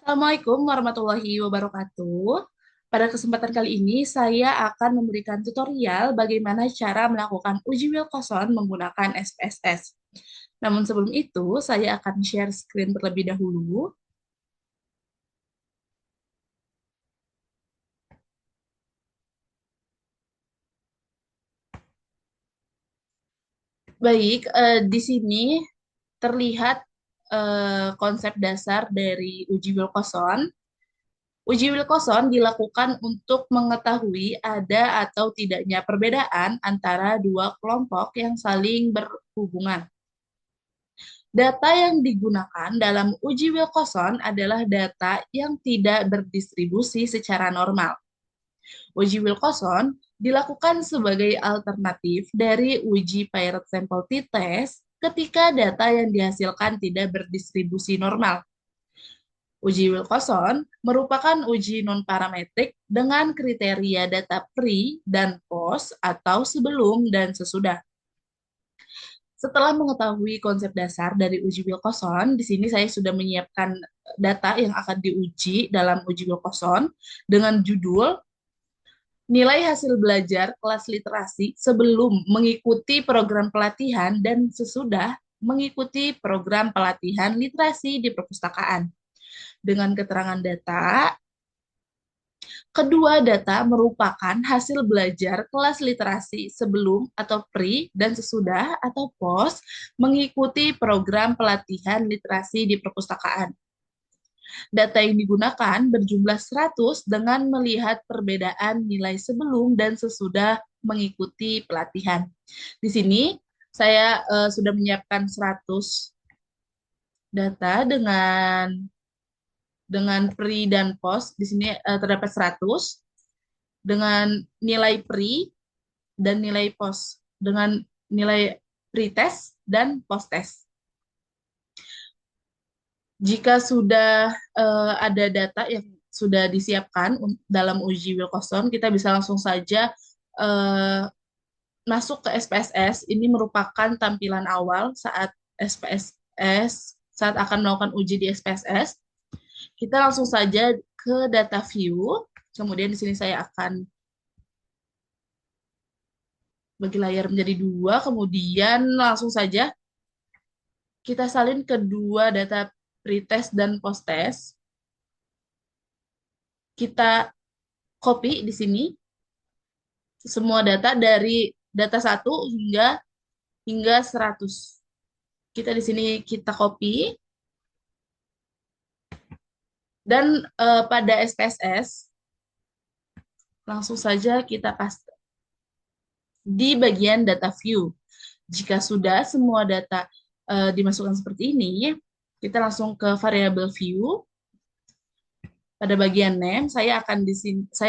Assalamualaikum warahmatullahi wabarakatuh. Pada kesempatan kali ini, saya akan memberikan tutorial bagaimana cara melakukan uji Wilcoxon menggunakan SPSS. Namun sebelum itu, saya akan share screen terlebih dahulu. Baik, di sini terlihat konsep dasar dari uji Wilcoxon. Uji Wilcoxon dilakukan untuk mengetahui ada atau tidaknya perbedaan antara dua kelompok yang saling berhubungan. Data yang digunakan dalam uji Wilcoxon adalah data yang tidak berdistribusi secara normal. Uji Wilcoxon dilakukan sebagai alternatif dari uji paired sample t-test ketika data yang dihasilkan tidak berdistribusi normal. Uji Wilcoxon merupakan uji non-parametrik dengan kriteria data pre dan post atau sebelum dan sesudah. Setelah mengetahui konsep dasar dari uji Wilcoxon, di sini saya sudah menyiapkan data yang akan diuji dalam uji Wilcoxon dengan judul nilai hasil belajar kelas literasi sebelum mengikuti program pelatihan dan sesudah mengikuti program pelatihan literasi di perpustakaan. Dengan keterangan data, kedua data merupakan hasil belajar kelas literasi sebelum atau pre dan sesudah atau post mengikuti program pelatihan literasi di perpustakaan. Data yang digunakan berjumlah 100 dengan melihat perbedaan nilai sebelum dan sesudah mengikuti pelatihan. Di sini saya sudah menyiapkan 100 data dengan pre dan post. Di sini terdapat 100 dengan nilai pre dan nilai post, dengan nilai pre-test dan post-test. Jika sudah ada data yang sudah disiapkan dalam uji Wilcoxon, kita bisa langsung saja eh, masuk ke SPSS. Ini merupakan tampilan awal saat SPSS, saat akan melakukan uji di SPSS. Kita langsung saja ke data view. Kemudian di sini saya akan bagi layar menjadi dua, kemudian langsung saja kita salin kedua data pretest dan posttest. Kita copy di sini semua data dari data 1 hingga 100. Kita di sini kita copy dan pada SPSS langsung saja kita paste di bagian data view. Jika sudah semua data dimasukkan seperti ini, kita langsung ke variable view. Pada bagian name, saya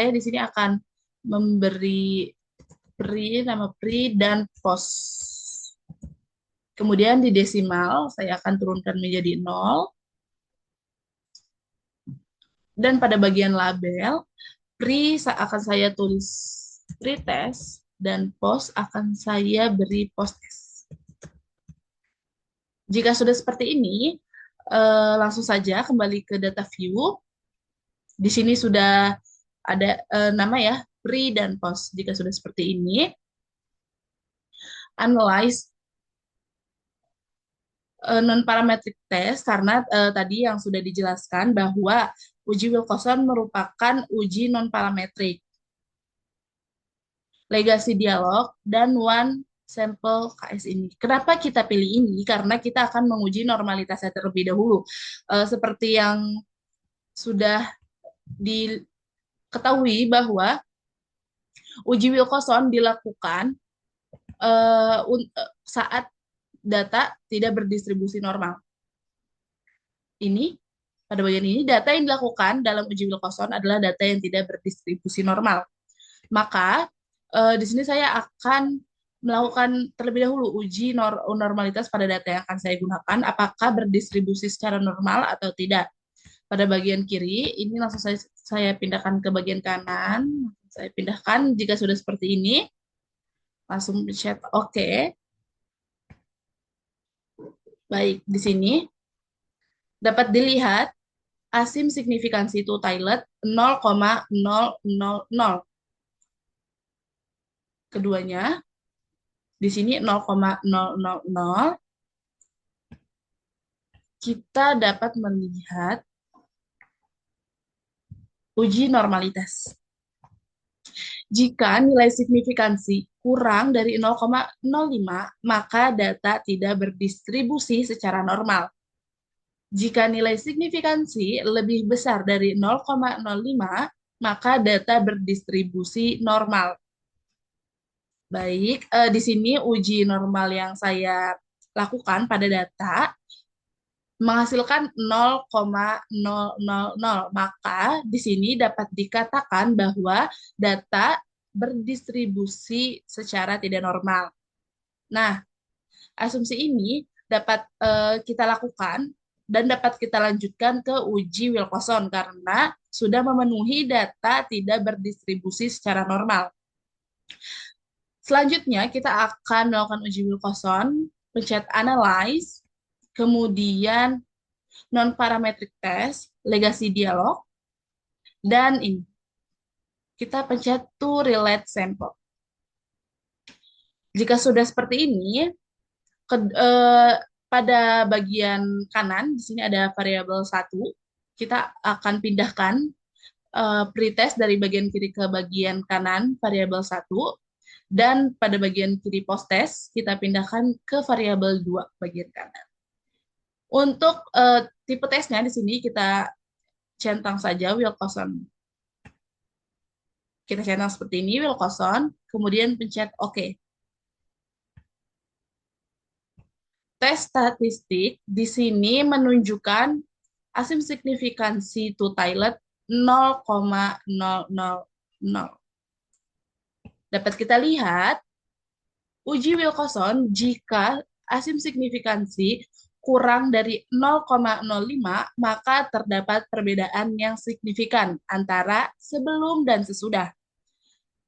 di sini akan memberi nama pre dan post. Kemudian di desimal, saya akan turunkan menjadi 0. Dan pada bagian label, pre akan saya tulis pre-test, dan post akan saya beri post-test. Jika sudah seperti ini, langsung saja kembali ke data view. Di sini sudah ada nama ya, pre dan post. Jika sudah seperti ini, analyze non-parametric test, karena tadi yang sudah dijelaskan bahwa uji Wilcoxon merupakan uji non-parametrik. Legasi dialog dan one sampel KS ini. Kenapa kita pilih ini? Karena kita akan menguji normalitasnya terlebih dahulu. Seperti yang sudah diketahui bahwa uji Wilcoxon dilakukan saat data tidak berdistribusi normal. Ini, pada bagian ini, data yang dilakukan dalam uji Wilcoxon adalah data yang tidak berdistribusi normal. Maka, di sini saya akan melakukan terlebih dahulu uji normalitas pada data yang akan saya gunakan, apakah berdistribusi secara normal atau tidak. Pada bagian kiri, ini langsung saya pindahkan ke bagian kanan. Saya pindahkan jika sudah seperti ini. Langsung chat OK. Baik, di sini dapat dilihat asim signifikansi to toilet 0,000. Keduanya di sini 0,000, kita dapat melihat uji normalitas. Jika nilai signifikansi kurang dari 0,05, maka data tidak berdistribusi secara normal. Jika nilai signifikansi lebih besar dari 0,05, maka data berdistribusi normal. Baik, di sini uji normal yang saya lakukan pada data menghasilkan 0,000. Maka di sini dapat dikatakan bahwa data berdistribusi secara tidak normal. Nah, asumsi ini dapat kita lakukan dan dapat kita lanjutkan ke uji Wilcoxon karena sudah memenuhi data tidak berdistribusi secara normal. Selanjutnya, kita akan melakukan uji Wilcoxon, pencet Analyze, kemudian non-parametric test, legasi dialog, dan ini. Kita pencet to relate sample. Jika sudah seperti ini, pada bagian kanan, di sini ada variabel 1, kita akan pindahkan pretest dari bagian kiri ke bagian kanan, variabel 1, dan pada bagian kiri post-test, kita pindahkan ke variabel 2, bagian kanan. Untuk tipe tesnya di sini kita centang saja Wilcoxon. Kita centang seperti ini, Wilcoxon, kemudian pencet OK. Tes statistik di sini menunjukkan asim signifikansi to toilet 0,000. Dapat kita lihat uji Wilcoxon jika asim signifikansi kurang dari 0,05, maka terdapat perbedaan yang signifikan antara sebelum dan sesudah.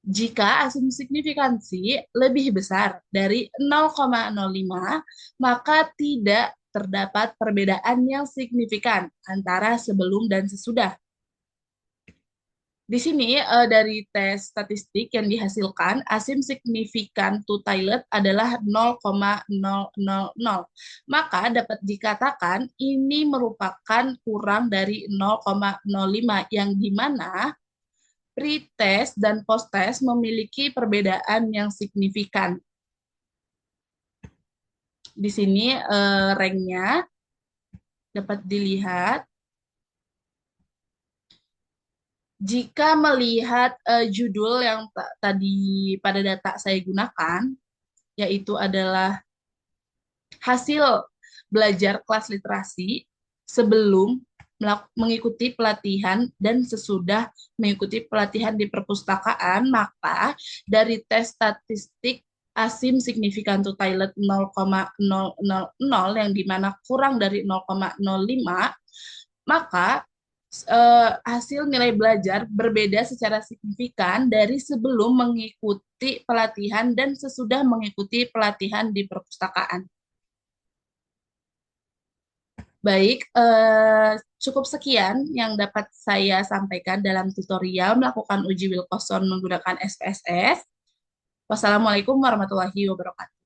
Jika asim signifikansi lebih besar dari 0,05, maka tidak terdapat perbedaan yang signifikan antara sebelum dan sesudah. Di sini dari tes statistik yang dihasilkan, asim signifikan to toilet adalah 0,000. Maka dapat dikatakan ini merupakan kurang dari 0,05, yang dimana pre-test dan post-test memiliki perbedaan yang signifikan. Di sini ranknya dapat dilihat. Jika melihat judul yang tadi pada data saya gunakan, yaitu adalah hasil belajar kelas literasi sebelum mengikuti pelatihan dan sesudah mengikuti pelatihan di perpustakaan, maka dari tes statistik asim signifikan to toilet 0,000 yang dimana kurang dari 0,05, maka hasil nilai belajar berbeda secara signifikan dari sebelum mengikuti pelatihan dan sesudah mengikuti pelatihan di perpustakaan. Baik, cukup sekian yang dapat saya sampaikan dalam tutorial melakukan uji Wilcoxon menggunakan SPSS. Wassalamualaikum warahmatullahi wabarakatuh.